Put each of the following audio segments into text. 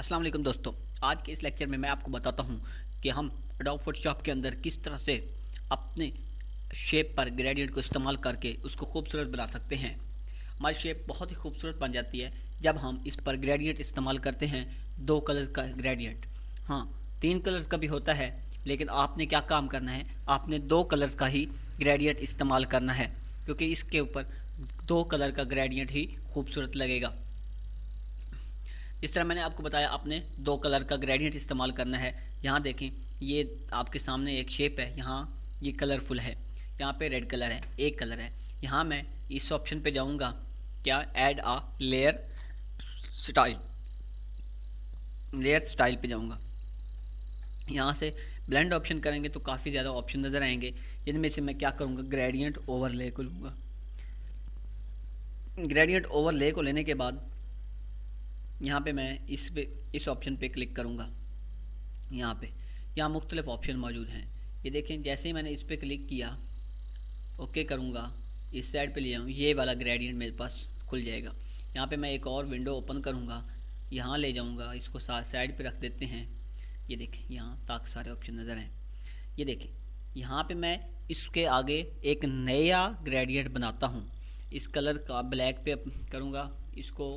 अस्सलाम वालेकुम दोस्तों। आज के इस लेक्चर में मैं आपको बताता हूँ कि हम एडोब फोटोशॉप के अंदर किस तरह से अपने शेप पर ग्रेडियंट को इस्तेमाल करके उसको खूबसूरत बना सकते हैं। हमारी शेप बहुत ही खूबसूरत बन जाती है जब हम इस पर ग्रेडियंट इस्तेमाल करते हैं। दो कलर्स का ग्रेडियंट, हाँ, तीन कलर्स का भी होता है, लेकिन आपने क्या काम करना है, आपने दो कलर्स का ही ग्रेडियंट इस्तेमाल करना है, क्योंकि इसके ऊपर दो कलर का ग्रेडियंट ही खूबसूरत लगेगा। इस तरह मैंने आपको बताया आपने दो कलर का ग्रेडियंट इस्तेमाल करना है। यहाँ देखें, ये आपके सामने एक शेप है, यहाँ ये कलरफुल है, यहाँ पे रेड कलर है, एक कलर है। यहाँ मैं इस ऑप्शन पे जाऊँगा, क्या, ऐड आ स्टाइल लेयर स्टाइल पे जाऊँगा। यहाँ से ब्लेंड ऑप्शन करेंगे तो काफ़ी ज़्यादा ऑप्शन नज़र आएंगे, जिनमें से मैं क्या करूँगा, ग्रेडियंट ओवरले को लूँगा। ग्रेडियंट ओवरले को लेने के बाद यहाँ पे मैं इस ऑप्शन पे क्लिक करूँगा। यहाँ मुख्तलिफ ऑप्शन मौजूद हैं। ये देखें, जैसे ही मैंने इस पर क्लिक किया, ओके करूँगा, इस साइड पे ले जाऊँ, ये वाला ग्रेडियंट मेरे पास खुल जाएगा। यहाँ पे मैं एक और विंडो ओपन करूँगा, यहाँ ले जाऊँगा, इसको साइड पे रख देते हैं। ये देखें यहाँ ताकि सारे ऑप्शन नज़र आएँ। ये देखें, यहाँ पे मैं इसके आगे एक नया ग्रेडियंट बनाता हूँ। इस कलर का ब्लैक पे करूँगा, इसको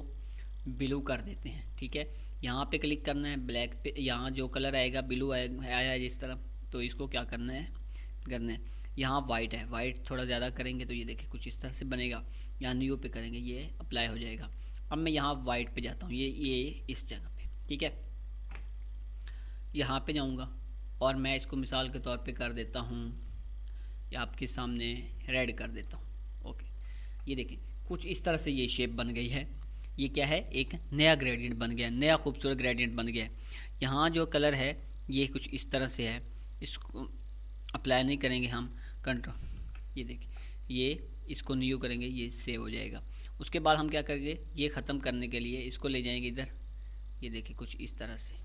ब्लू कर देते हैं। ठीक है, यहाँ पे क्लिक करना है, ब्लैक पे यहाँ जो कलर आएगा ब्लू आया है जिस तरह, तो इसको क्या करना है, यहाँ वाइट है, वाइट थोड़ा ज़्यादा करेंगे तो ये देखिए कुछ इस तरह से बनेगा। यहाँ न्यू पे करेंगे, ये अप्लाई हो जाएगा। अब मैं यहाँ वाइट पे जाता हूँ, ये इस जगह पे, ठीक है, यहाँ पे जाऊँगा और मैं इसको मिसाल के तौर पे कर देता हूँ, या आपके सामने रेड कर देता हूँ। ओके, ये देखिए कुछ इस तरह से ये शेप बन गई है। ये क्या है, एक नया ग्रेडियंट बन गया, नया खूबसूरत ग्रेडियंट बन गया। यहाँ जो कलर है ये कुछ इस तरह से है, इसको अप्लाई नहीं करेंगे हम, कंट्रोल, ये देखिए, ये इसको न्यू करेंगे, ये सेव हो जाएगा। उसके बाद हम क्या करेंगे, ये ख़त्म करने के लिए इसको ले जाएंगे इधर, ये देखिए कुछ इस तरह से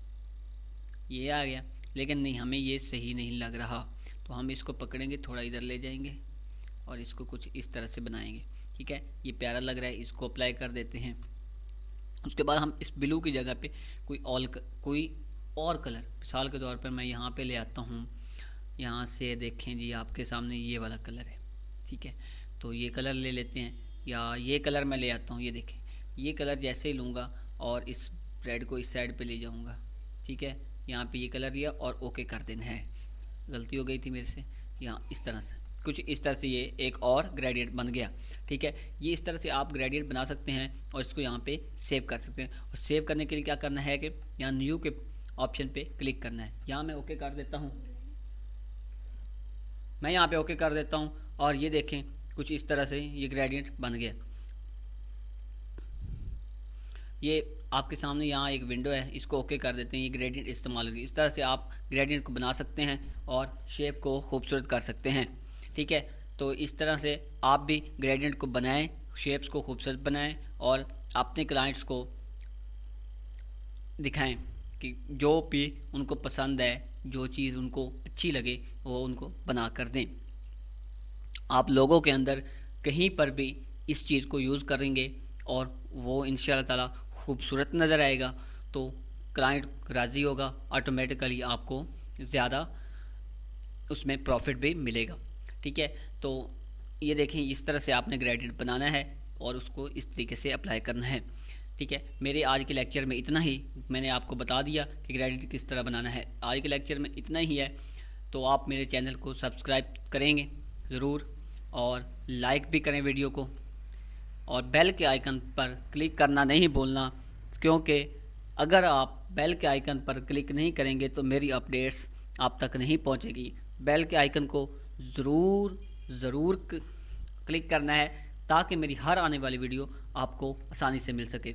ये आ गया, लेकिन नहीं, हमें ये सही नहीं लग रहा, तो हम इसको पकड़ेंगे, थोड़ा इधर ले जाएंगे और इसको कुछ इस तरह से बनाएंगे। ठीक है, ये प्यारा लग रहा है, इसको अप्लाई कर देते हैं। उसके बाद हम इस ब्लू की जगह पे कोई और कलर, मिसाल के तौर पर मैं यहाँ पे ले आता हूँ, यहाँ से देखें जी आपके सामने ये वाला कलर है। ठीक है, तो ये कलर ले लेते हैं, या ये कलर मैं ले आता हूँ। ये देखें, ये कलर जैसे ही लूँगा और इस रेड को इस साइड पे ले जाऊँगा। ठीक है, यहाँ पे ये कलर लिया और ओके कर देना है। गलती हो गई थी मेरे से, यहाँ इस तरह से कुछ इस तरह से ये एक और ग्रेडियंट बन गया। ठीक है, ये इस तरह से आप ग्रेडियंट बना सकते हैं और इसको यहाँ पे सेव कर सकते हैं। और सेव करने के लिए क्या करना है कि यहाँ न्यू के ऑप्शन पे क्लिक करना है। यहाँ मैं ओके कर देता हूँ, मैं यहाँ पे ओके कर देता हूँ और ये देखें कुछ इस तरह से ये ग्रेडियंट बन गया। ये आपके सामने यहाँ एक विंडो है, इसको ओके कर देते हैं, ये ग्रेडियंट इस्तेमाल होगी। इस तरह से आप ग्रेडियंट को बना सकते हैं और शेप को खूबसूरत कर सकते हैं। ठीक है, तो इस तरह से आप भी ग्रेडियंट को बनाएं, शेप्स को खूबसूरत बनाएं और अपने क्लाइंट्स को दिखाएं कि जो भी उनको पसंद है, जो चीज़ उनको अच्छी लगे वो उनको बना कर दें। आप लोगों के अंदर कहीं पर भी इस चीज़ को यूज़ करेंगे और वो इंशाअल्लाह ताला खूबसूरत नज़र आएगा, तो क्लाइंट राज़ी होगा, ऑटोमेटिकली आपको ज़्यादा उसमें प्रॉफिट भी मिलेगा। ठीक है, तो ये देखें, इस तरह से आपने ग्रेडियंट बनाना है और उसको इस तरीके से अप्लाई करना है। ठीक है, मेरे आज के लेक्चर में इतना ही, मैंने आपको बता दिया कि ग्रेडियंट किस तरह बनाना है। आज के लेक्चर में इतना ही है, तो आप मेरे चैनल को सब्सक्राइब करेंगे ज़रूर और लाइक भी करें वीडियो को, और बेल के आइकन पर क्लिक करना नहीं भूलना, क्योंकि अगर आप बेल के आइकन पर क्लिक नहीं करेंगे तो मेरी अपडेट्स आप तक नहीं पहुंचेगी। बेल के आइकन को ज़रूर क्लिक करना है ताकि मेरी हर आने वाली वीडियो आपको आसानी से मिल सके।